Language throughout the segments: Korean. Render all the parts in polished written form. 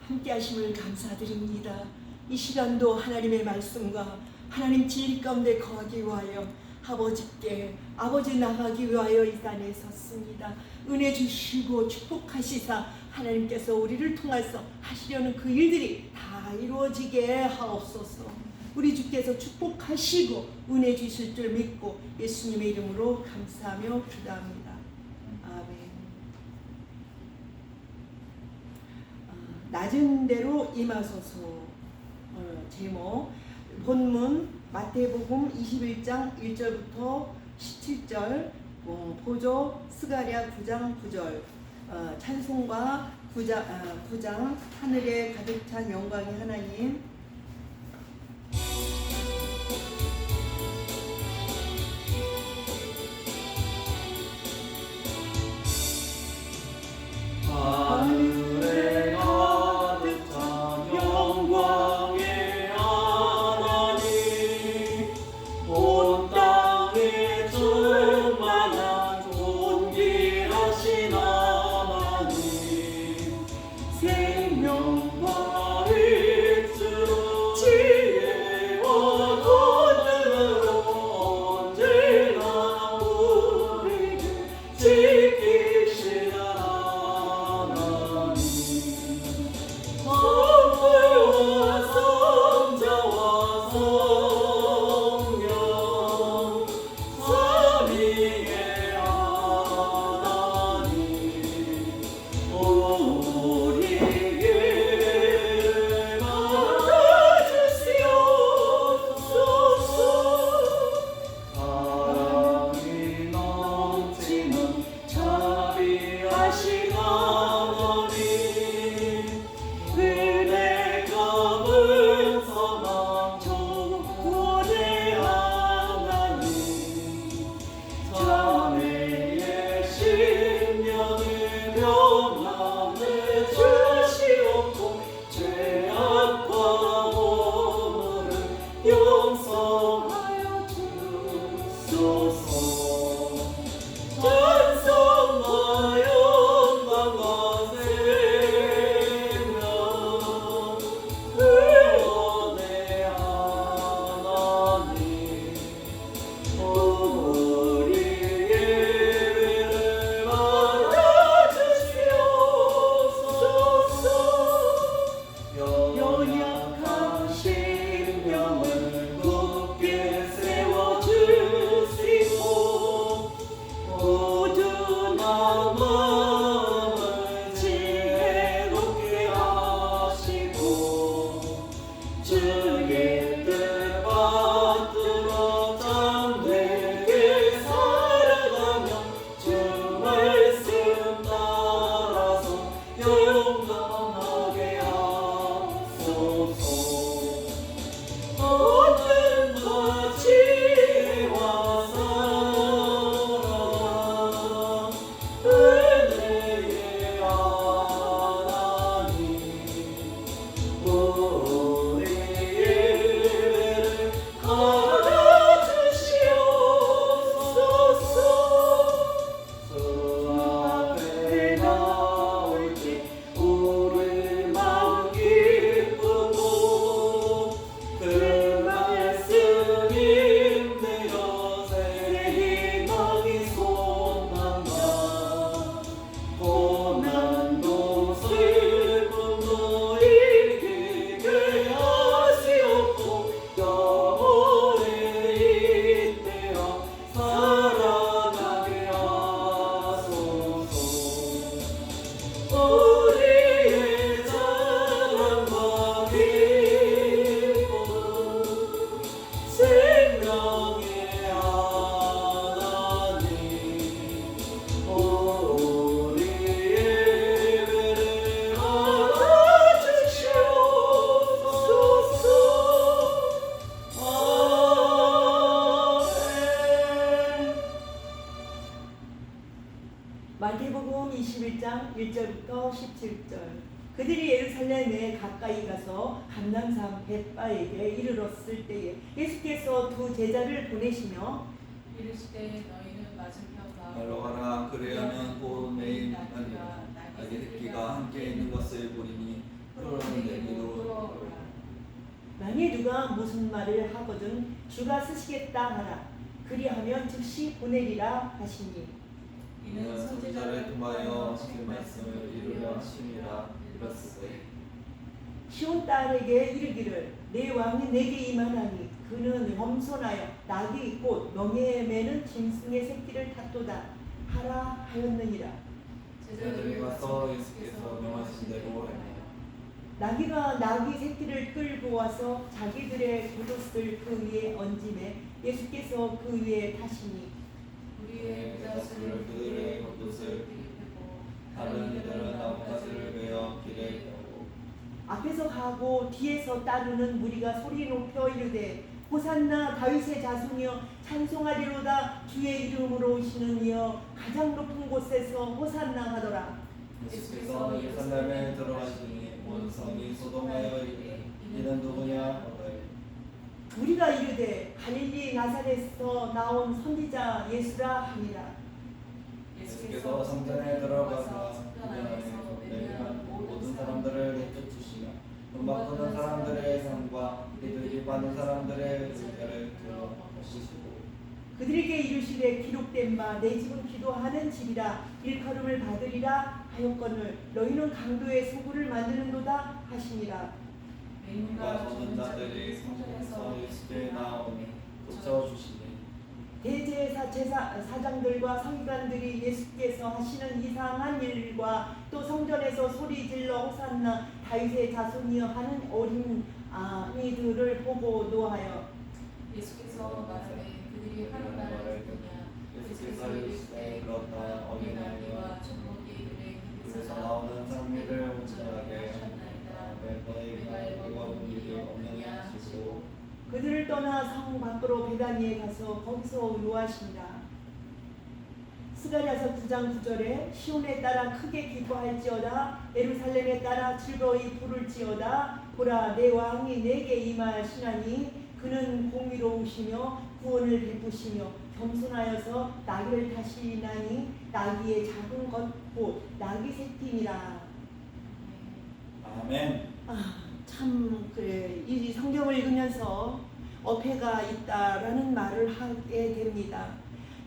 함께 하심을 감사드립니다. 이 시간도 하나님의 말씀과 하나님 진리 가운데 거하기 위하여 아버지께 아버지 나가기 위하여 이 산에 섰습니다. 은혜 주시고 축복하시사 하나님께서 우리를 통해서 하시려는 그 일들이 다 이루어지게 하옵소서. 우리 주께서 축복하시고 은혜 주실 줄 믿고 예수님의 이름으로 감사하며 기도합니다. 아멘. 낮은 대로 임하소서. 제목 본문 마태복음 21장 1절부터 17절, 보조 스가랴 9장 9절, 찬송가 9장 하늘에 가득 찬 영광의 하나님. 하늘에 가득 찬 영광의 하나님, 온 땅에 충만한 존귀하신 하나님, 생명과 의지로 지혜와 권능으로 언제나 우리를 지키시는 마태복음 21장 1절부터 17절. 그들이 예루살렘에 가까이 가서 감람산 벳바에게 이르렀을 때에 예수께서 두 제자를 보내시며 이르시되 너희는 맞은편 말로 가라. 그래야면 곧 내일 날이 기가 함께 있는 것을 보리니 그러는 내기도 돌아오라. 만일 누가 무슨 말을 하거든 주가 쓰시겠다 하라. 그리하면 즉시 보내리라 하시니 이는 선지자를 통하여 하신 말씀을 이루려 하심이라 이렇으되 시온 딸에게 이르기를 내 왕이 내게 임하나니 그는 겸손하여 낙이 곧 명예에 매는 짐승의 새끼를 탔도다 하라 하였느니라. 제자들이 가서 예수께서 명하신 대로 하니라. 나귀가 나귀 새끼를 끌고 와서 자기들의 겉옷을 그 위에 얹음에 예수께서 그 위에 타시니 우리의 부자수를 그들의 겉옷을 펴고 다른 이들은 나뭇가지를 메어 길에 펴고 앞에서 가고 뒤에서 따르는 무리가 소리 높여 이르되 호산나 다윗의 자손이여 찬송하리로다 주의 이름으로 오시는 이여 가장 높은 곳에서 호산나 하더라. 예수께서 예루살렘에 들어가시니 온 성이 소동하여 이르되 이는 누구냐 하되 우리가 이르되 갈릴리 나사렛에서 나온 선지자 예수라 하니라. 예수께서 성전에 들어가서 그 안에서 내려간 모든 사람들을 내쫓으시며 돈 바꾸는 사람들의 상과 이들이 받는 사람들의 의자를 들어보시고 그들에게 이르시되 기록된 바 내 집은 기도하는 집이라 일컬음을 받으리라 하였거늘 너희는 강도의 소굴을 만드는도다 하시니라. 맹인과 젖은 자들이 성전에서 예수께 나오니 고쳐주시니 대제사 사장들과 서기관들이 예수께서 하시는 이상한 일과 또 성전에서 소리질러 호산나 다윗의 자손이여 하는 어린 아이들을 보고 노하여 예수께서 말하되 그들이 하는 말을 듣느냐. 예수께서 이르시되 그렇다 어린아이와 젖먹이들의 그에서 나오는 장미를 온전하게 하셨나이다. 왜 너희가 읽어본 일이 없느냐 하시고 그들을 떠나 성 밖으로 베다니에 가서 거기서 요하시니라. 스가랴서 9장 9절에 시온에 따라 크게 기뻐할지어다 예루살렘에 따라 즐거이 부를지어다 보라 내 왕이 내게 임하시나니 그는 공의로우시며 구원을 베푸시며 겸손하여서 나귀를 타시나니 나귀의 작은 것 곧 나귀 새끼니라. 아멘. 참 그래 이 성경을 읽으면서 어폐가 있다라는 말을 하게 됩니다.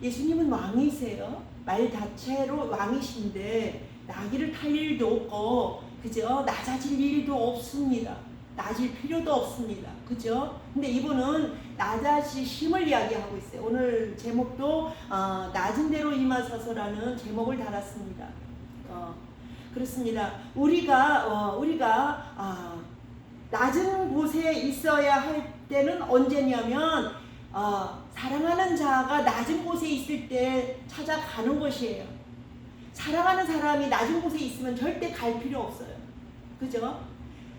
예수님은 왕이세요. 말 자체로 왕이신데 나귀를 탈 일도 없고 그죠? 낮아질 일도 없습니다. 낮을 필요도 없습니다. 그죠? 근데 이분은 낮아지심을 이야기하고 있어요. 오늘 제목도 낮은 대로 임하소서라는 제목을 달았습니다. 그렇습니다. 우리가 낮은 곳에 있어야 할 때는 언제냐면 사랑하는 자가 낮은 곳에 있을 때 찾아가는 것이에요. 사랑하는 사람이 낮은 곳에 있으면 절대 갈 필요 없어요. 그죠?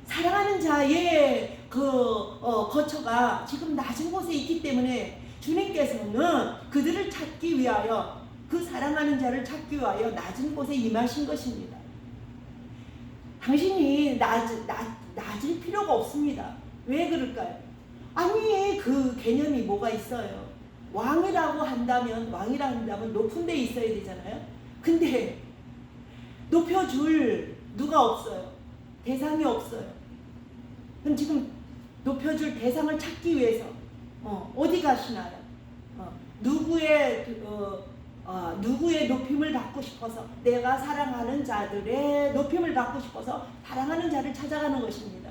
사랑하는 자의 거처가 지금 낮은 곳에 있기 때문에 주님께서는 그들을 찾기 위하여 그 사랑하는 자를 찾기 위하여 낮은 곳에 임하신 것입니다. 당신이 낮을 필요가 없습니다. 왜 그럴까요? 아니 그 개념이 뭐가 있어요? 왕이라고 한다면 높은 데 있어야 되잖아요. 근데 높여줄 누가 없어요. 대상이 없어요. 그럼 지금 높여줄 대상을 찾기 위해서 어디 가시나요? 누구의 높임을 받고 싶어서 내가 사랑하는 자들의 높임을 받고 싶어서 사랑하는 자를 찾아가는 것입니다.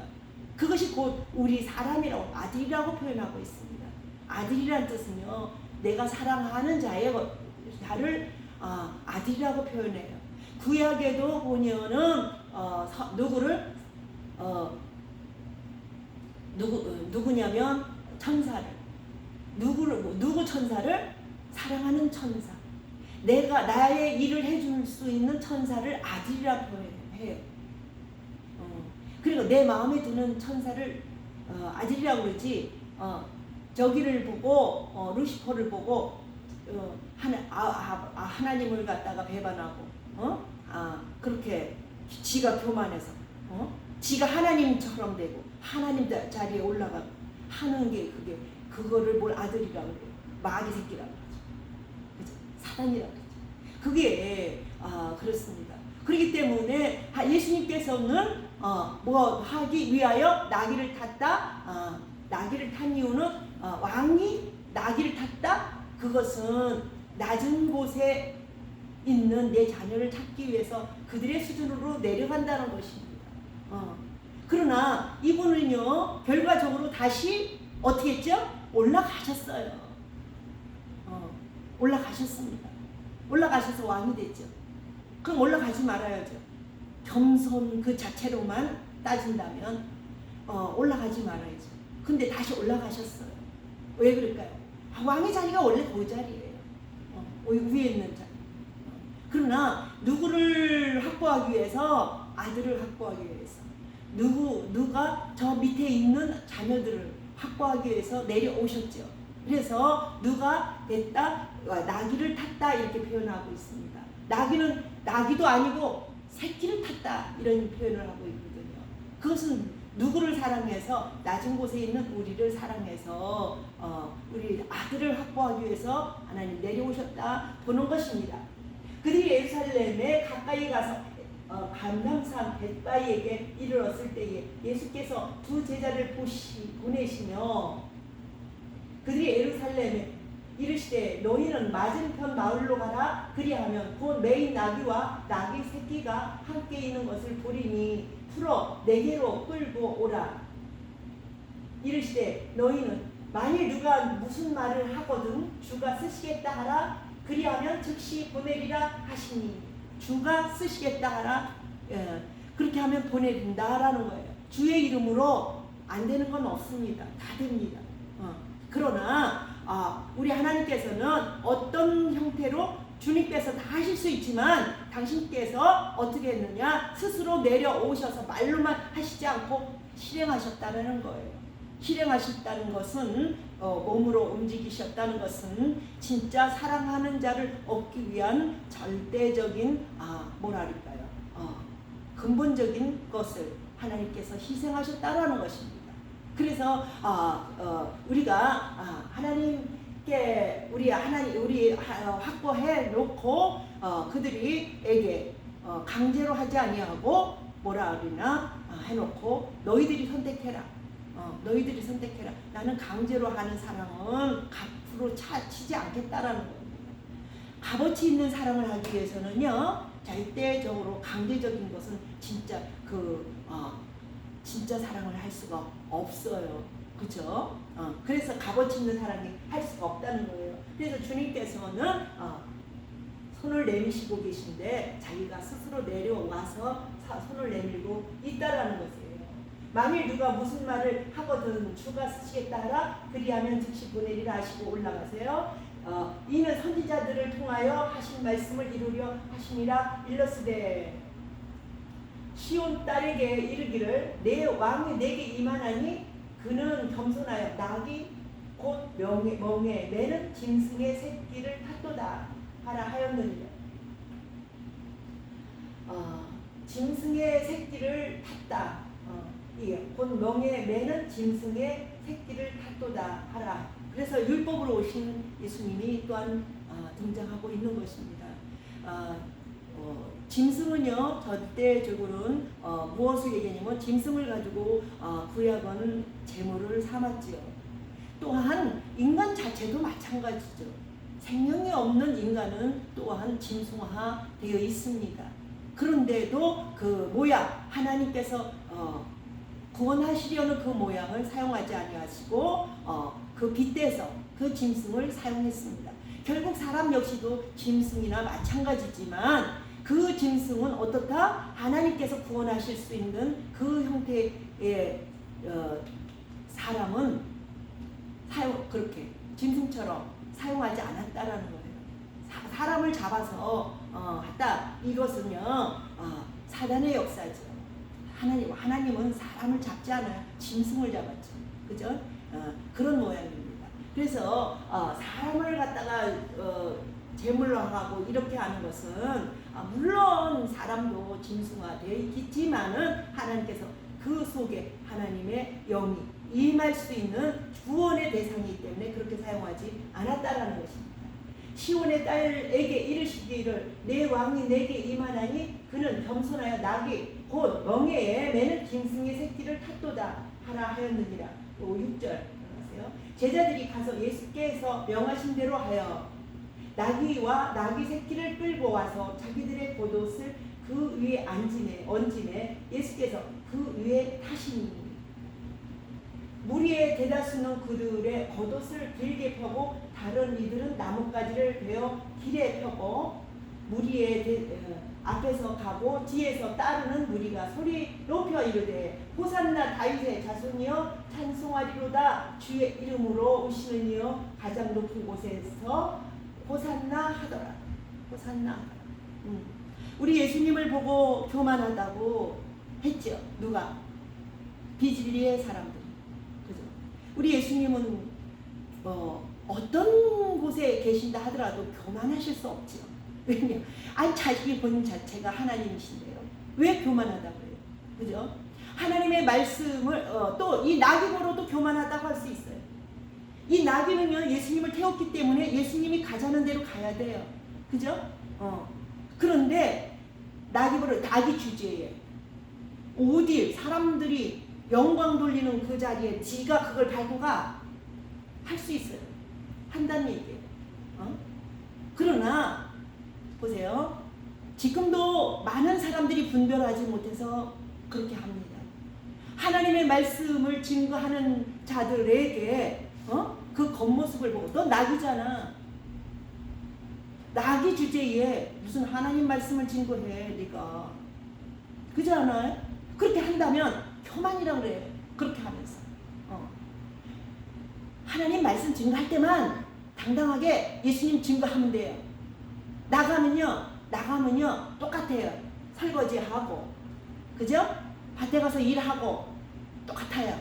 그것이 곧 우리 사람이라고 아들이라고 표현하고 있습니다. 아들이란 뜻은요 내가 사랑하는 자를 아들이라고 표현해요. 구약에도 보면은 누구냐면 천사를 누구 천사를 사랑하는 천사. 내가 나의 일을 해줄 수 있는 천사를 아들이라 표현해요. 그리고 내 마음에 드는 천사를 아들이라고 그러지. 저기를 보고 루시퍼를 보고 하나님을 갖다가 배반하고 그렇게 지가 교만해서 지가 하나님처럼 되고 하나님 자리에 올라가고 하는 게 그거를 뭘 아들이라고 그래요. 마귀 새끼라고 그러죠. 그죠? 사단이라고 그러죠. 그게 그렇습니다. 그렇기 때문에 예수님께서는 뭐 하기 위하여 나귀를 탔다. 나귀를 탄 이유는 왕이 나귀를 탔다. 그것은 낮은 곳에 있는 내 자녀를 찾기 위해서 그들의 수준으로 내려간다는 것입니다. 그러나 이분은요 결과적으로 다시 어떻게 했죠? 올라가셨어요. 올라가셨습니다. 올라가셔서 왕이 됐죠. 그럼 올라가지 말아야죠. 겸손 그 자체로만 따진다면 올라가지 말아야죠. 근데 다시 올라가셨어요. 왜 그럴까요? 왕의 자리가 원래 그 자리예요. 위에 있는 자리. 그러나 누구를 확보하기 위해서? 아들을 확보하기 위해서. 누가 저 밑에 있는 자녀들을 확보하기 위해서 내려오셨죠. 그래서 누가 됐다? 나귀를 탔다 이렇게 표현하고 있습니다. 나귀는 나귀도 아니고 새끼를 탔다 이런 표현을 하고 있거든요. 그것은 누구를 사랑해서? 낮은 곳에 있는 우리를 사랑해서 우리 아들을 확보하기 위해서 하나님 내려오셨다 보는 것입니다. 그들이 예루살렘에 가까이 가서 감람산 벳바이에게 이르렀을 때에 예수께서 두 제자를 보내시며 그들이 예루살렘에 이르시되 너희는 맞은편 마을로 가라. 그리하면 곧 매인 나귀와 나귀 새끼가 함께 있는 것을 보리니 풀어 내게로 끌고 오라. 이르시되 너희는 만일 누가 무슨 말을 하거든 주가 쓰시겠다 하라. 그리하면 즉시 보내리라 하시니 주가 쓰시겠다 하라. 그렇게 하면 보내린다라는 거예요. 주의 이름으로 안 되는 건 없습니다. 다 됩니다. 그러나 우리 하나님께서는 어떤 형태로 주님께서 다 하실 수 있지만 당신께서 어떻게 했느냐? 스스로 내려오셔서 말로만 하시지 않고 실행하셨다는 거예요. 실행하셨다는 것은 몸으로 움직이셨다는 것은 진짜 사랑하는 자를 얻기 위한 절대적인 뭐랄까요? 근본적인 것을 하나님께서 희생하셨다라는 것입니다. 그래서 우리가 하나님께 우리 확보해 놓고 그들이에게 강제로 하지 아니하고 뭐라 그러나 해놓고 너희들이 선택해라. 너희들이 선택해라. 나는 강제로 하는 사랑은 값으로 치지 않겠다라는 겁니다. 값어치 있는 사랑을 하기 위해서는요 절대적으로 강제적인 것은 진짜 진짜 사랑을 할 수가 없어요. 그죠? 그래서 값어치 있는 사랑이 할 수가 없다는 거예요. 그래서 주님께서는 손을 내미시고 계신데 자기가 스스로 내려와서 손을 내밀고 있다라는 것이에요. 만일 누가 무슨 말을 하거든 주가 쓰시겠다 하라. 그리하면 즉시 보내리라 하시고 올라가세요. 이는 선지자들을 통하여 하신 말씀을 이루려 하심이라. 일러스되 시온 딸에게 이르기를 내 왕이 내게 임하나니 그는 겸손하여 나귀 곧 멍에 매는 짐승의 새끼를 탔도다 하라 하였느니라. 짐승의 새끼를 탔다. 곧 멍에 매는 짐승의 새끼를 탔도다 하라. 그래서 율법으로 오신 예수님이 또한 등장하고 있는 것입니다. 짐승은요 절대적으로는 무엇을 얘기하냐면 짐승을 가지고 구약은 제물을 삼았지요. 또한 인간 자체도 마찬가지죠. 생명이 없는 인간은 또한 짐승화 되어 있습니다. 그런데도 그 모양 하나님께서 구원하시려는 그 모양을 사용하지 아니하시고 그 빗대서 그 짐승을 사용했습니다. 결국 사람 역시도 짐승이나 마찬가지지만 그 짐승은 어떻다? 하나님께서 구원하실 수 있는 그 형태의 사람은 그렇게 짐승처럼 사용하지 않았다라는 거예요. 사람을 잡아서 했다. 이것은요 사단의 역사죠. 하나님은 사람을 잡지 않아요. 짐승을 잡았죠. 그죠? 그런 모양입니다. 그래서 사람을 갖다가 제물로 하고 이렇게 하는 것은 물론 사람도 짐승화되어 있지만은 하나님께서 그 속에 하나님의 영이 임할 수 있는 구원의 대상이기 때문에 그렇게 사용하지 않았다라는 것입니다. 시온의 딸에게 이르시기를 내 왕이 내게 임하나니 그는 겸손하여 낙이 곧 멍에에 매는 짐승의 새끼를 탔도다 하라 하였느니라. 6절 들어가세요. 제자들이 가서 예수께서 명하신 대로 하여 나귀와 나귀 새끼를 끌고 와서 자기들의 겉옷을 그 위에 얹음에 예수께서 그 위에 타시니 무리의 대다수는 그들의 겉옷을 길게 펴고 다른 이들은 나뭇가지를 베어 길에 펴고 무리의 앞에서 가고 뒤에서 따르는 무리가 소리 높여 이르되 호산나 다윗의 자손이여 찬송하리로다 주의 이름으로 오시는 이여 가장 높은 곳에서 호산나 하더라. 호산나 하더라. 우리 예수님을 보고 교만하다고 했죠. 누가? 비진리의 사람들. 그죠? 우리 예수님은 어떤 곳에 계신다 하더라도 교만하실 수 없죠. 왜냐? 아니 자식이 본인 자체가 하나님이신데요. 왜 교만하다고 해요? 그죠? 하나님의 말씀을 또 이 나귀보로도 교만하다고 할 수 있어요. 이 나귀는요 예수님을 태웠기 때문에 예수님이 가자는 대로 가야 돼요. 그죠? 그런데 나귀보로 나귀 주제에 어디 사람들이 영광 돌리는 그 자리에 지가 그걸 밟고 가 할 수 있어요. 한다는 얘기예요. 그러나 보세요. 지금도 많은 사람들이 분별하지 못해서 그렇게 합니다. 하나님의 말씀을 증거하는 자들에게 그 겉모습을 보고 너 나귀잖아. 나귀 주제에 무슨 하나님 말씀을 증거해 네가. 그렇지 않아요? 그렇게 한다면 교만이라고 그래요. 그렇게 하면서 하나님 말씀 증거할 때만 당당하게 예수님 증거하면 돼요. 나가면요 똑같아요. 설거지하고 그죠? 밭에 가서 일하고 똑같아요.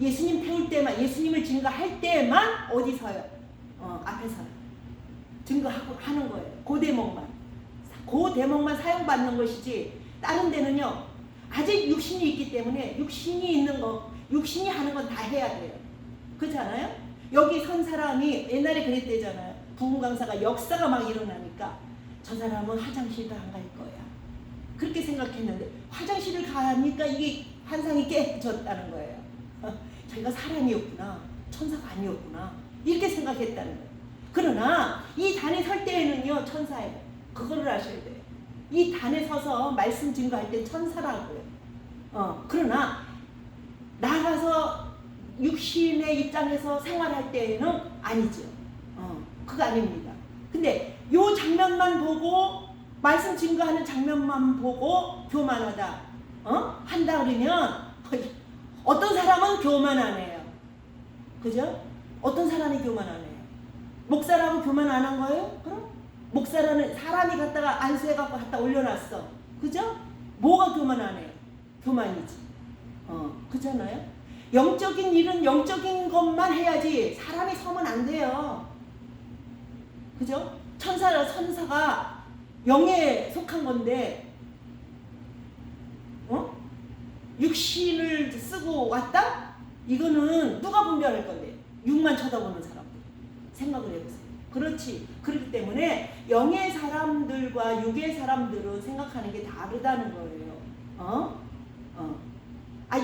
예수님 태울 때만 예수님을 증거할 때만 어디 서요? 앞에 서요. 증거하고 하는 거예요. 그 대목만 사용받는 것이지 다른 데는요 아직 육신이 있기 때문에 육신이 있는 거 육신이 하는 건 다 해야 돼요. 그렇지 않아요? 여기 선 사람이 옛날에 그랬대잖아요. 부흥 강사가 역사가 막 일어나니까 저 사람은 화장실도 안 갈 거야. 그렇게 생각했는데 화장실을 가니까 이게 환상이 깨졌다는 거예요. 자기가 사람이었구나. 천사가 아니었구나. 이렇게 생각했다는 거예요. 그러나 이 단에 설 때에는요 천사예요. 그거를 아셔야 돼요. 이 단에 서서 말씀 증거할 때 천사라고요. 그러나 나가서 육신의 입장에서 생활할 때는 아니죠. 그거 아닙니다. 근데 요 장면만 보고 말씀 증거하는 장면만 보고 교만하다 한다 그러면 어떤 사람은 교만 안 해요. 그죠? 어떤 사람이 교만 안 해요. 목사라고 교만 안 한 거예요? 그럼? 목사라는 사람이 갖다가 안수해갖고 갖다 올려놨어. 그죠? 뭐가 교만 안 해요? 교만이지. 그렇잖아요? 영적인 일은 영적인 것만 해야지 사람이 서면 안 돼요. 그죠? 천사가 영에 속한 건데 육신을 쓰고 왔다? 이거는 누가 분별할 건데? 육만 쳐다보는 사람들. 생각을 해보세요. 그렇지. 그렇기 때문에 영의 사람들과 육의 사람들은 생각하는 게 다르다는 거예요.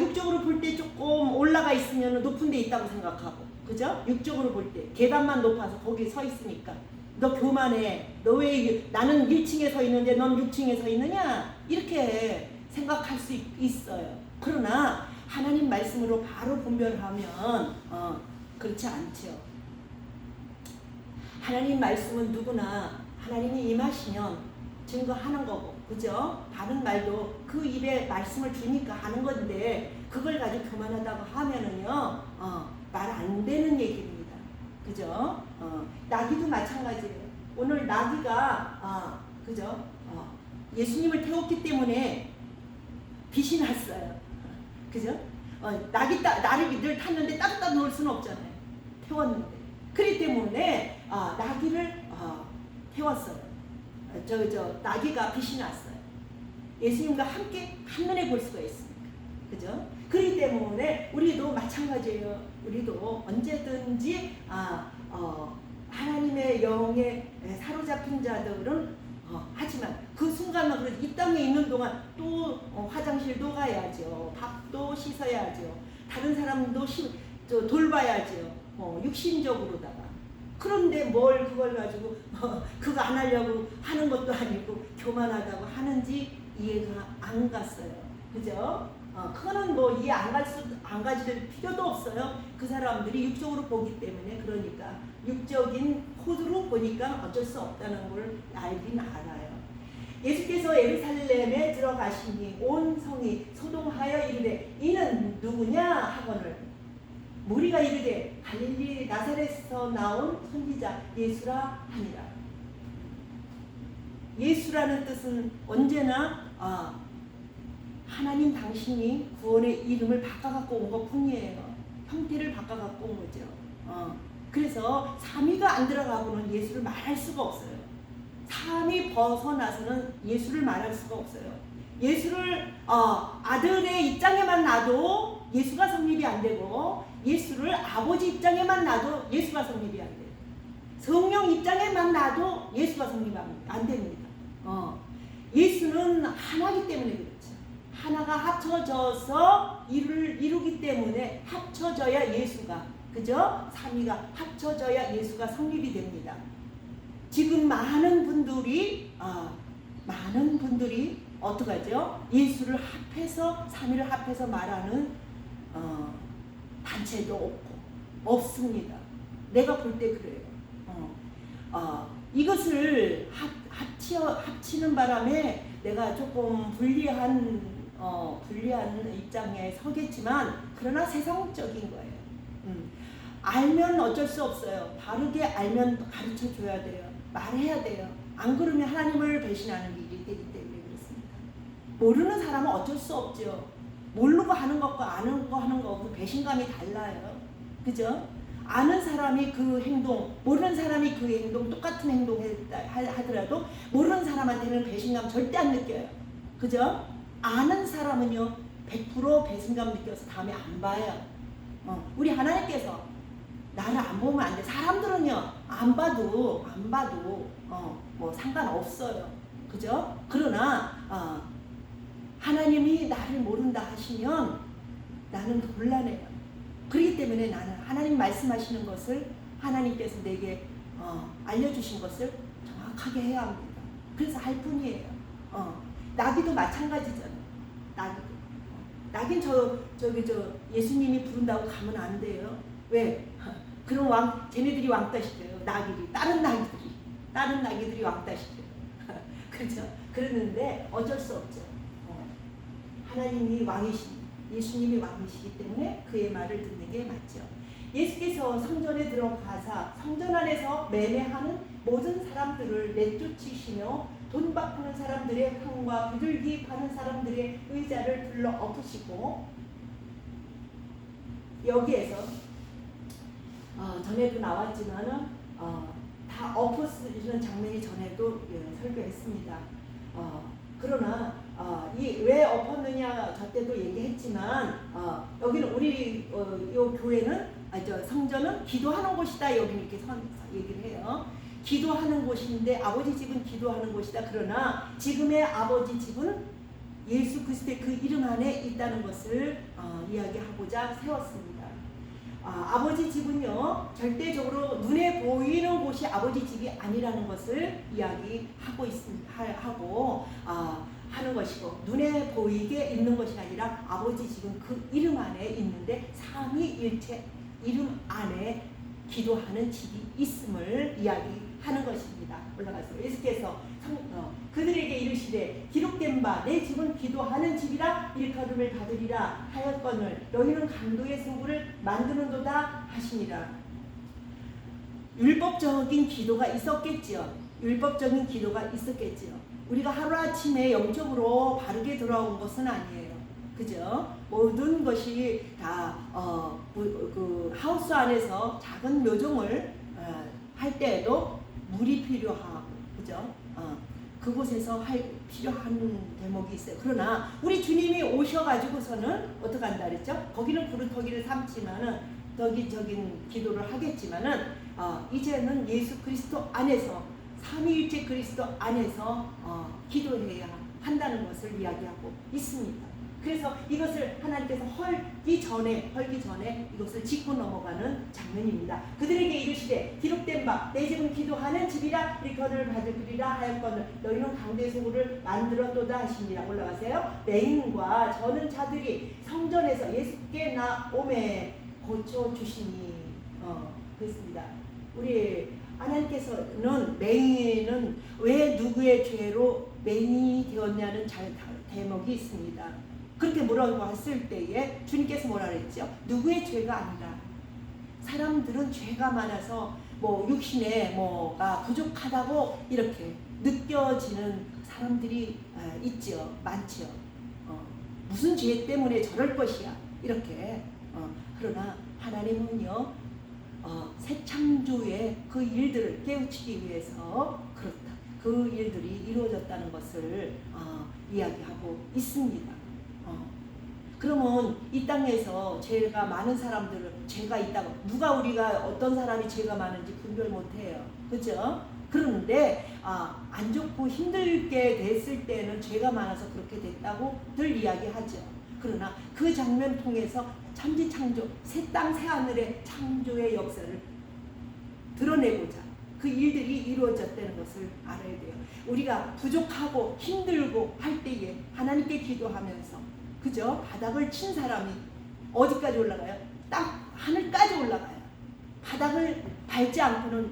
육적으로 볼 때 조금 올라가 있으면 높은 데 있다고 생각하고, 그죠? 육적으로 볼 때 계단만 높아서 거기 서 있으니까 너 교만해. 너 왜 나는 1층에 서 있는데 넌 6층에 서 있느냐? 이렇게 생각할 수 있어요. 그러나 하나님 말씀으로 바로 분별하면 그렇지 않죠. 하나님 말씀은 누구나 하나님이 임하시면 증거하는 거고, 그죠? 다른 말도 그 입에 말씀을 주니까 하는 건데 그걸 가지고 교만하다고 하면은요 말 안 되는 얘기입니다. 그죠? 나귀도 마찬가지예요. 오늘 나귀가 그죠? 예수님을 태웠기 때문에 빛이 났어요. 그죠? 나귀를 탔는데 따뜻따뜻 놓을 수는 없잖아요. 태웠는데. 그렇기 때문에 나귀를 태웠어요. 나귀가 빛이 났어요. 예수님과 함께 한눈에 볼 수가 있습니다. 그죠? 그렇기 때문에 우리도 마찬가지예요. 우리도 언제든지 하나님의 영에 사로잡힌 자들은 하지만 그 순간만 그래도 이 땅에 있는 동안 또 화장실도 가야죠. 밥도 씻어야죠. 다른 사람도 돌봐야죠. 육신적으로다가. 그런데 뭘 그걸 가지고 그거 안 하려고 하는 것도 아니고 교만하다고 하는지 이해가 안 갔어요. 그죠? 그거는 뭐 이해 안 가질 필요도 없어요. 그 사람들이 육적으로 보기 때문에. 그러니까 육적인 코드로 보니까 어쩔 수 없다는 걸 알긴 알아요. 예수께서 예루살렘에 들어가시니 온 성이 소동하여 이르되 이는 누구냐 하거늘 무리가 이르되 갈릴리 나사렛에서 나온 선지자 예수라 하니라. 예수라는 뜻은 언제나 하나님 당신이 구원의 이름을 바꿔갖고 온 것 뿐이에요. 형태를 바꿔갖고 온 거죠. 그래서 삼위가 안 들어가고는 예수를 말할 수가 없어요. 삼위 벗어나서는 예수를 말할 수가 없어요. 예수를 아들의 입장에만 놔도 예수가 성립이 안 되고 예수를 아버지 입장에만 놔도 예수가 성립이 안 돼요. 성령 입장에만 놔도 예수가 성립이 안 됩니다. 예수는 하나이기 때문에 그렇죠. 하나가 합쳐져서 이루기 때문에 합쳐져야 예수가, 그죠? 삼위가 합쳐져야 예수가 성립이 됩니다. 지금 많은 분들이 어떡하죠? 예수를 합해서 삼위를 합해서 말하는 단체도 없습니다. 내가 볼 때 그래요. 이것을 합치는 바람에 내가 조금 불리한 입장에 서겠지만 그러나 세상적인 거예요. 알면 어쩔 수 없어요. 바르게 알면 가르쳐 줘야 돼요. 말해야 돼요. 안 그러면 하나님을 배신하는 일이 되기 때문에 그렇습니다. 모르는 사람은 어쩔 수 없죠. 모르고 하는 것과 아는 거 하는 거 그 배신감이 달라요. 그죠? 아는 사람이 그 행동, 모르는 사람이 그 행동 똑같은 행동 하더라도 모르는 사람한테는 배신감 절대 안 느껴요. 그죠? 아는 사람은요 100% 배신감 느껴서 다음에 안 봐요. 우리 하나님께서 나를 안 보면 안 돼. 사람들은요 안 봐도 뭐 상관없어요. 그죠? 그러나 하나님이 나를 모른다 하시면 나는 곤란해요. 그렇기 때문에 나는 하나님 말씀하시는 것을 하나님께서 내게 알려주신 것을 정확하게 해야 합니다. 그래서 할 뿐이에요. 나귀도 마찬가지잖아요. 나귀는 저 예수님이 부른다고 가면 안 돼요. 왜? 그럼 쟤네들이 왕따 시켜요. 다른 나귀들이 왕따 시켜요. 그렇죠? 그러는데 어쩔 수 없죠. 하나님이 예수님이 왕이시기 때문에 그의 말을 듣는 게 맞죠. 예수께서 성전에 들어가사 성전 안에서 매매하는 모든 사람들을 내쫓으시며 돈 바꾸는 사람들의 향과 비둘기 파는 사람들의 의자를 불러 엎으시고, 여기에서 전에도 나왔지만은 다 엎으시는 장면이 전에도 설교했습니다. 그러나 왜 엎었느냐 저 때도 얘기했지만 여기는 우리 요 교회는 성전은 기도하는 곳이다. 여기 이렇게 얘기를 해요. 기도하는 곳인데 아버지 집은 기도하는 곳이다. 그러나 지금의 아버지 집은 예수 그리스도의 그 이름 안에 있다는 것을 이야기하고자 세웠습니다. 아버지 집은요 절대적으로 눈에 보이는 곳이 아버지 집이 아니라는 것을 이야기하고 하는 것이고, 눈에 보이게 있는 것이 아니라 아버지 집은 그 이름 안에 있는데 삼위일체 이름 안에 기도하는 집이 있음을 이야기하는 것입니다. 올라가서 예수께서 그들에게 이르시되 기록된 바 내 집은 기도하는 집이라 일컬음을 받으리라 하였거늘 너희는 강도의 승부를 만드는도다 하시니라. 율법적인 기도가 있었겠지요. 우리가 하루아침에 영적으로 바르게 돌아온 것은 아니에요. 그죠? 모든 것이 다 그 하우스 안에서 작은 묘종을 할 때에도 물이 필요하고, 그죠? 그곳에서 필요한 대목이 있어요. 그러나 우리 주님이 오셔가지고서는 어떻게 한다 그랬죠? 거기는 구루터기를 삼지만은 저긴 기도를 하겠지만은 이제는 예수 그리스도 안에서 삼위일체 그리스도 안에서 기도해야 한다는 것을 이야기하고 있습니다. 그래서 이것을 하나님께서 헐기 전에 이것을 짚고 넘어가는 장면입니다. 그들에게 이르시되 기록된 바 내 집은 기도하는 집이라 일컬음을 받으리라 하였거늘 너희는 강대 소굴을 만들었도다 하시니라. 올라가세요. 맹인과 저는 자들이 성전에서 예수께 나오매 고쳐주시니. 그렇습니다. 우리 하나님께서는 맹인은 왜 누구의 죄로 맹인이 되었냐는 대목이 있습니다. 그렇게 뭐라고 했을 때에 주님께서 뭐라 그랬죠? 누구의 죄가 아니라. 사람들은 죄가 많아서 뭐 육신에 뭐가 부족하다고 이렇게 느껴지는 사람들이 있죠. 많죠. 무슨 죄 때문에 저럴 것이야 이렇게. 그러나 하나님은요 새 창조의 그 일들을 깨우치기 위해서 그렇다. 그 일들이 이루어졌다는 것을 이야기하고 있습니다. 그러면 이 땅에서 죄가 많은 사람들은 죄가 있다고 우리가 어떤 사람이 죄가 많은지 분별 못해요. 그죠? 그런데 안 좋고 힘들게 됐을 때는 죄가 많아서 그렇게 됐다고 늘 이야기하죠. 그러나 그 장면 통해서 천지창조 새 땅 새 하늘의 창조의 역사를 드러내고자 그 일들이 이루어졌다는 것을 알아야 돼요. 우리가 부족하고 힘들고 할 때에 하나님께 기도하면서 그죠? 바닥을 친 사람이 어디까지 올라가요? 땅 하늘까지 올라가요. 바닥을 밟지 않고는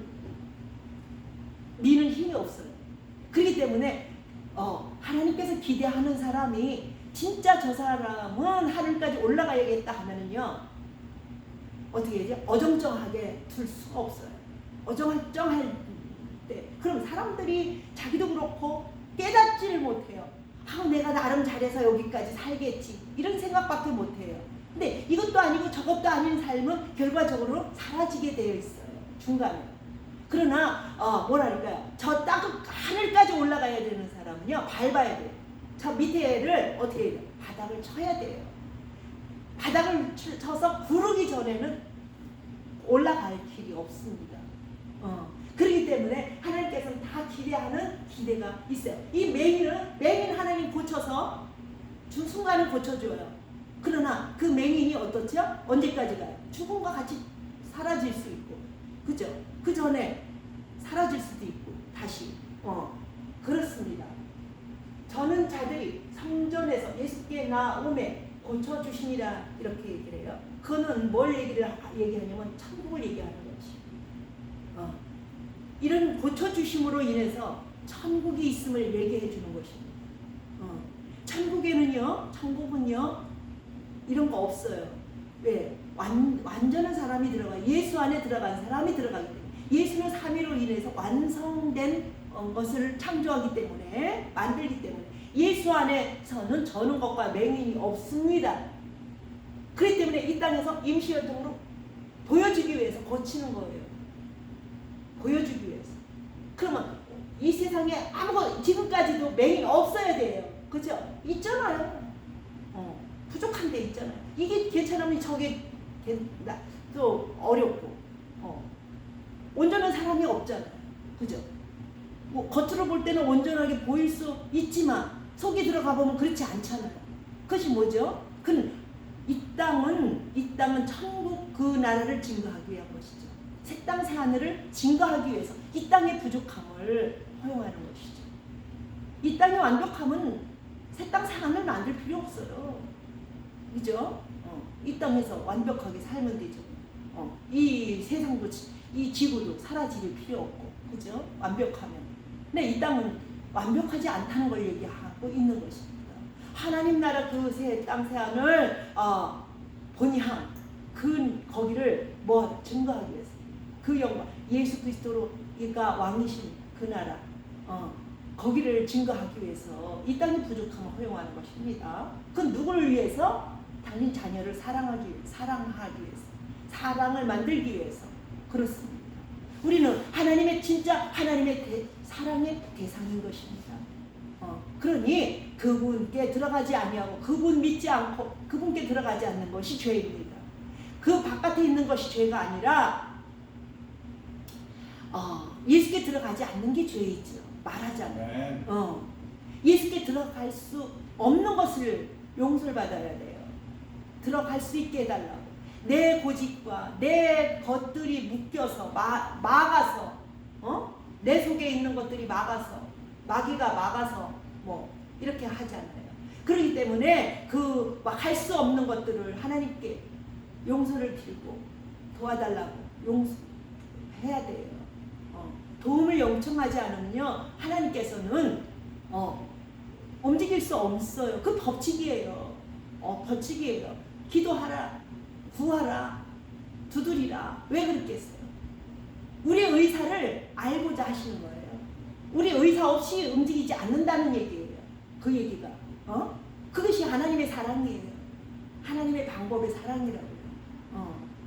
미는 힘이 없어요. 그렇기 때문에 하나님께서 기대하는 사람이 진짜 저 사람은 하늘까지 올라가야겠다 하면은요 어떻게 해야지? 어정쩡하게 둘 수가 없어요. 어정쩡할 때 그럼 사람들이 자기도 그렇고 깨닫지를 못해요. 내가 나름 잘해서 여기까지 살겠지 이런 생각밖에 못해요. 근데 이것도 아니고 저것도 아닌 삶은 결과적으로 사라지게 되어 있어요. 중간에. 그러나 뭐랄까요? 저 땅 하늘까지 올라가야 되는 사람은요 밟아야 돼요. 저 밑에를 어떻게 해야 돼요? 바닥을 쳐야 돼요. 바닥을 쳐서 구르기 전에는 올라갈 길이 없습니다. 그렇기 때문에 하나님께서는 다 기대하는 기대가 있어요. 이 맹인 하나님 고쳐서 순간을 고쳐줘요. 그러나 그 맹인이 어떻죠? 언제까지 가요? 죽음과 같이 사라질 수 있고, 그죠? 그 전에 사라질 수도 있고 다시 그렇습니다. 저는 자들이 성전에서 예수께 나오매 고쳐주시니라 이렇게 얘기를 해요. 그거는 뭘 얘기하냐면 천국을 얘기하는 거지. 이런 고쳐주심으로 인해서 천국이 있음을 얘기해 주는 것입니다. 천국은요 이런 거 없어요. 왜? 완전한 사람이 들어가요. 예수 안에 들어간 사람이 들어가기 때문에. 예수는 3위로 인해서 완성된 것을 창조하기 때문에 만들기 때문에 예수 안에서는 저는 것과 맹인이 없습니다. 그렇기 때문에 이 땅에서 임시연적으로 보여주기 위해서 고치는 거예요. 보여주기 위해서. 그러면 이 세상에 지금까지도 맹인 없어야 돼요. 그죠? 있잖아요. 부족한 데 있잖아요. 이게 괜찮으면 저게 또 어렵고 온전한 사람이 없잖아요. 그죠? 뭐 겉으로 볼 때는 온전하게 보일 수 있지만 속에 들어가 보면 그렇지 않잖아요. 그것이 뭐죠? 이 땅은 천국 그 나라를 증거하기 위한 것이죠. 새 땅 새 하늘을 증거하기 위해서 이 땅의 부족함을 허용하는 것이죠. 이 땅의 완벽함은 새 땅 새 하늘 만들 필요 없어요. 그죠? 이 땅에서 완벽하게 살면 되죠. 이 세상도 이 지구도 사라질 필요 없고, 그죠? 완벽하면. 근데 이 땅은 완벽하지 않다는 걸 얘기하고 있는 것입니다. 하나님 나라 그 새 땅 새 하늘 본향 거기를 증거하기 위해서 그 영광 예수 그리스도로 그가 왕이신 그 나라 거기를 증거하기 위해서 이 땅의 부족함을 허용하는 것입니다. 그건 누구를 위해서? 당신 자녀를 사랑하기 위해서, 사랑을 만들기 위해서. 그렇습니다. 우리는 하나님의 사랑의 대상인 것입니다. 그러니 그분께 들어가지 아니하고 그분 믿지 않고 그분께 들어가지 않는 것이 죄입니다. 그 바깥에 있는 것이 죄가 아니라 예수께 들어가지 않는 게 죄이죠. 말하자면. 아멘. 예수께 들어갈 수 없는 것을 용서를 받아야 돼요. 들어갈 수 있게 해달라고. 내 고집과 내 것들이 묶여서 막아서 내 속에 있는 것들이 막아서 마귀가 막아서 뭐 이렇게 하잖아요. 그렇기 때문에 그 막 할 수 없는 것들을 하나님께 용서를 드리고 도와달라고 용서해야 돼요. 도움을 요청하지 않으면요 하나님께서는 움직일 수 없어요. 그 법칙이에요. 법칙이에요. 기도하라, 구하라, 두드리라. 왜 그랬겠어요? 우리의 의사를 알고자 하시는 거예요. 우리 의사 없이 움직이지 않는다는 얘기예요. 그 얘기가. 그것이 하나님의 사랑이에요. 하나님의 방법의 사랑이라고요.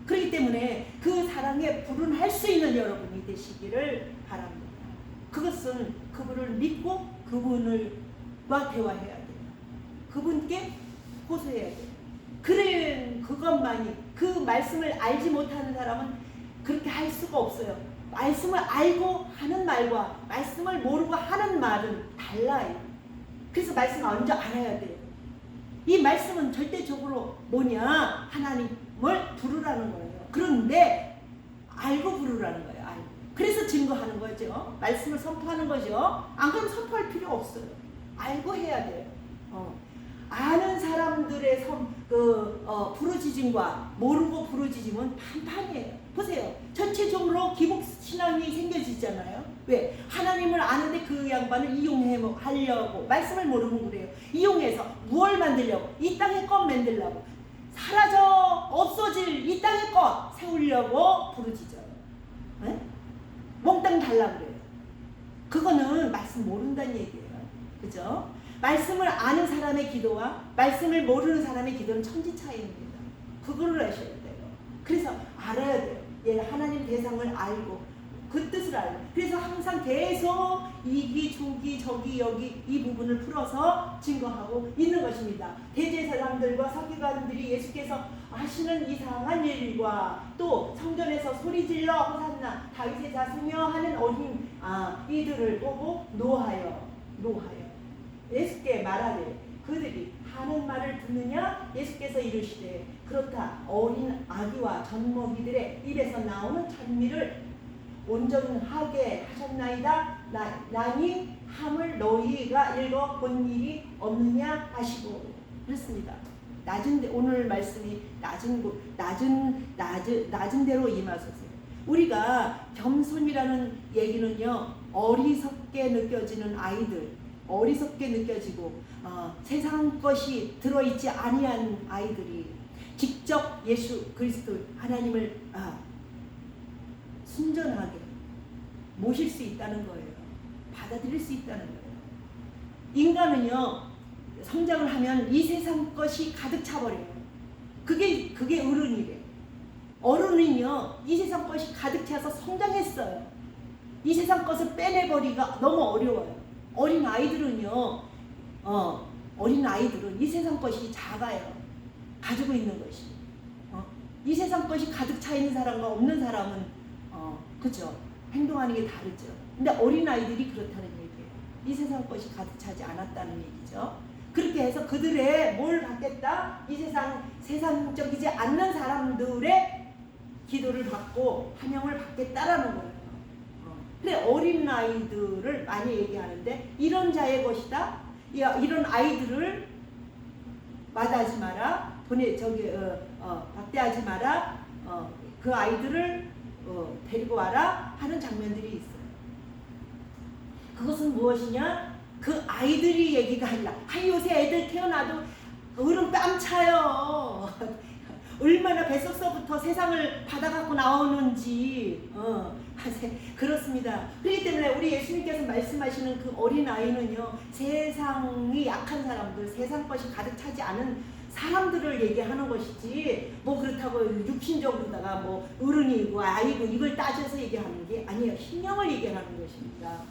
그렇기 때문에 그 사랑에 불응할 수 있는 여러분이 되시기를 바랍니다. 그것은 그분을 믿고 그분과 대화해야 돼요. 그분께 호소해야 돼요. 그것만이 그 말씀을 알지 못하는 사람은 그렇게 할 수가 없어요. 말씀을 알고 하는 말과 말씀을 모르고 하는 말은 달라요. 그래서 말씀을 먼저 알아야 돼요. 이 말씀은 절대적으로 뭐냐? 하나님을 부르라는 거예요. 그런데 알고 부르라는 거예요. 알고. 그래서 증거하는 거죠. 말씀을 선포하는 거죠. 안 그러면 선포할 필요 없어요. 알고 해야 돼요. 아는 사람들의 부르짖음과 모르고 부르짖음은 반반이에요. 보세요. 전체적으로 기복신앙이 생겨지잖아요. 왜? 하나님을 아는데 그 양반을 이용하려고 말씀을 모르면 그래요. 이용해서 무엇을 만들려고? 이 땅의 것 만들려고 사라져 없어질 이 땅의 것 세우려고 부르짖어요. 네? 몽땅 달라고 그래요. 그거는 말씀 모른다는 얘기예요. 그죠? 말씀을 아는 사람의 기도와 말씀을 모르는 사람의 기도는 천지 차이입니다. 그거를 아셔야 돼요. 그래서 알아야 돼요. 예, 하나님 대상을 알고 그 뜻을 알고. 그래서 항상 계속 이기 저기 여기 이 부분을 풀어서 증거하고 있는 것입니다. 대제사장들과 서기관들이 예수께서 하시는 이상한 일과 또 성전에서 소리질러 호산나 다윗의 자손이여 하는 어린 이들을 보고 노하여 예수께 말하되 그들이 하는 말을 듣느냐? 예수께서 이르시되 그렇다. 어린 아기와 젖먹이들의 입에서 나오는 찬미를 온전하게 하셨나이다. 나니 함을 너희가 읽어 본 일이 없느냐 하시고 그렇습니다. 오늘 말씀이 낮은 대로 임하소서. 우리가 겸손이라는 얘기는요 어리석게 느껴지는 아이들, 어리석게 느껴지고 세상 것이 들어있지 아니한 아이들이 직접 예수 그리스도 하나님을 순전하게 모실 수 있다는 거예요. 받아들일 수 있다는 거예요. 인간은요 성장을 하면 이 세상 것이 가득 차버려요. 그게 어른이래요. 어른은요 이 세상 것이 가득 차서 성장했어요. 이 세상 것을 빼내버리기가 너무 어려워요. 어린 아이들은 이 세상 것이 작아요. 가지고 있는 것이. 이 세상 것이 가득 차 있는 사람과 없는 사람은 그죠? 행동하는 게 다르죠. 근데 어린 아이들이 그렇다는 얘기예요. 이 세상 것이 가득 차지 않았다는 얘기죠. 그렇게 해서 그들의 뭘 받겠다? 이 세상적이지 않는 사람들의 기도를 받고 환영을 받겠다라는 거예요. 근데 어린 아이들을 많이 얘기하는데 이런 자의 것이다. 이런 아이들을 마다하지 마라. 박대하지 마라. 그 아이들을 데리고 와라 하는 장면들이 있어요. 그것은 무엇이냐? 그 아이들이 얘기가 아니라 요새 애들 태어나도 어른 뺨 차요. 얼마나 뱃속서부터 세상을 받아갖고 나오는지 그렇습니다. 그렇기 때문에 우리 예수님께서 말씀하시는 그 어린아이는요 세상이 약한 사람들, 세상 것이 가득 차지 않은 사람들을 얘기하는 것이지 뭐 그렇다고 육신적으로다가 뭐 어른이고 아이고 이걸 따져서 얘기하는 게 아니에요. 신령을 얘기하는 것입니다.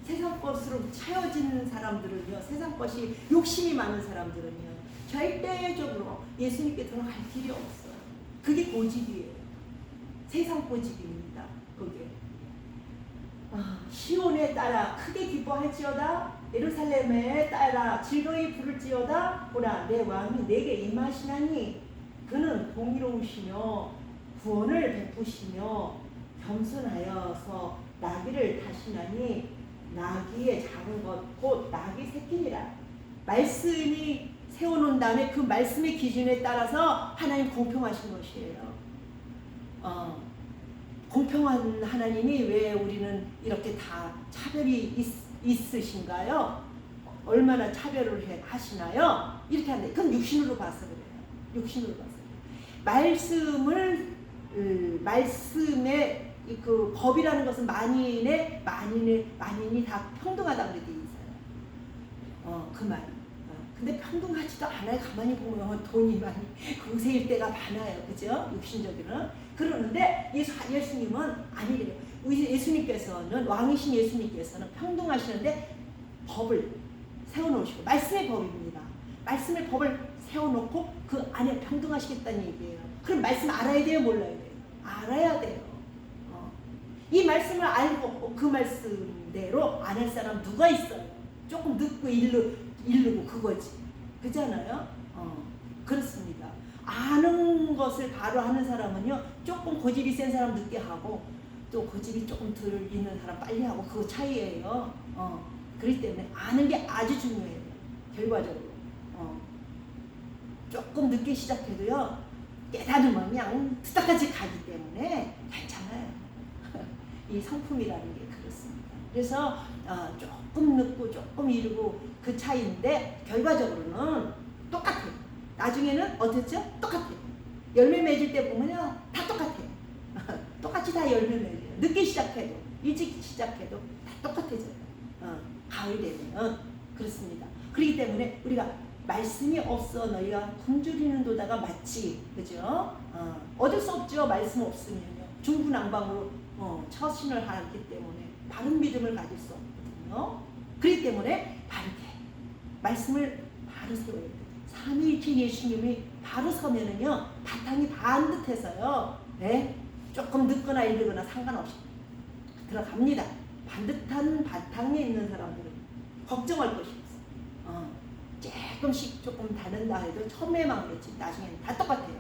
세상 것으로 차여진 사람들은요, 세상 것이 욕심이 많은 사람들은요 절대적으로 예수님께 들어갈 길이 없어요. 그게 고집이에요. 세상 고집입니다. 그게 시온에 따라 크게 기뻐할지어다. 예루살렘에 따라 즐거이 부를지어다. 보라 내 왕이 내게 임하시나니 그는 공의로우시며 구원을 베푸시며 겸손하여서 나귀를 타시나니 나귀의 작은 것 곧 나귀 새끼니라. 말씀이 세워놓은 다음에 그 말씀의 기준에 따라서 하나님 공평하신 것이에요. 공평한 하나님이 왜 우리는 이렇게 다 차별이 있으신가요? 얼마나 차별을 하시나요? 이렇게 하는데 그건 육신으로 봐서 그래요. 육신으로 봐서 말씀의 그 법이라는 것은 만인이 다 평등하다고 그렇게 있어요. 그 말. 근데 평등하지도 않아요. 가만히 보면 돈이 많이 공세일 때가 많아요. 그죠? 육신적으로는. 그러는데 예수님은 아니래요. 예수님께서는 왕이신 예수님께서는 평등하시는데 법을 세워놓으시고 말씀의 법입니다. 말씀의 법을 세워놓고 그 안에 평등하시겠다는 얘기예요. 그럼 말씀 알아야 돼요? 몰라야 돼요? 알아야 돼요. 이 말씀을 알고 그 말씀대로 안 할 사람 누가 있어요? 조금 늦고 이르고 그거지. 그잖아요? 그렇습니다. 아는 것을 바로 하는 사람은요, 조금 고집이 센 사람 늦게 하고, 또 고집이 조금 덜 있는 사람 빨리 하고, 그거 차이예요. 그렇기 때문에 아는 게 아주 중요해요. 결과적으로. 조금 늦게 시작해도요, 깨달으면 그냥 투닥같이 가기 때문에 괜찮아요. 이 성품이라는 게 그렇습니다. 그래서 조금 늦고 조금 이르고 그 차이인데 결과적으로는 똑같아요. 나중에는 어땠죠? 똑같아요. 열매 맺을 때 보면요 다 똑같아요. 똑같이 다 열매 맺어요. 늦게 시작해도 일찍 시작해도 다 똑같아져요. 가을 되면 그렇습니다. 그렇기 때문에 우리가 말씀이 없어 너희가 굶주리는 도다가 마치 그죠? 어쩔 수 없죠. 말씀 없으면요 중구난방으로 처신을 하기 때문에 바른 믿음을 가질 수 없거든요. 그렇기 때문에 바르게 말씀을 바로 세워야 돼요. 삼위일체 예수님이 바로 서면은요 바탕이 반듯해서요 네? 조금 늦거나 이르거나 상관없이 들어갑니다. 반듯한 바탕에 있는 사람들은 걱정할 것이 없어. 조금씩 조금 다른다 해도 처음에만 그렇지 나중에는 다 똑같아요.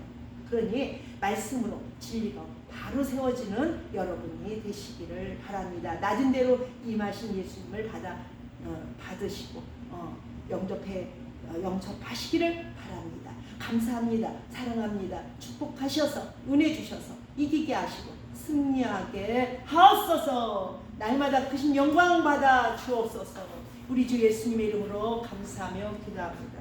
그러니 말씀으로 진리가 바로 세워지는 여러분이 되시기를 바랍니다. 낮은 대로 임하신 예수님을 받으시고 영접하시기를 바랍니다. 감사합니다. 사랑합니다. 축복하셔서 은혜 주셔서 이기게 하시고 승리하게 하옵소서. 날마다 크신 영광 받아 주옵소서. 우리 주 예수님의 이름으로 감사하며 기도합니다.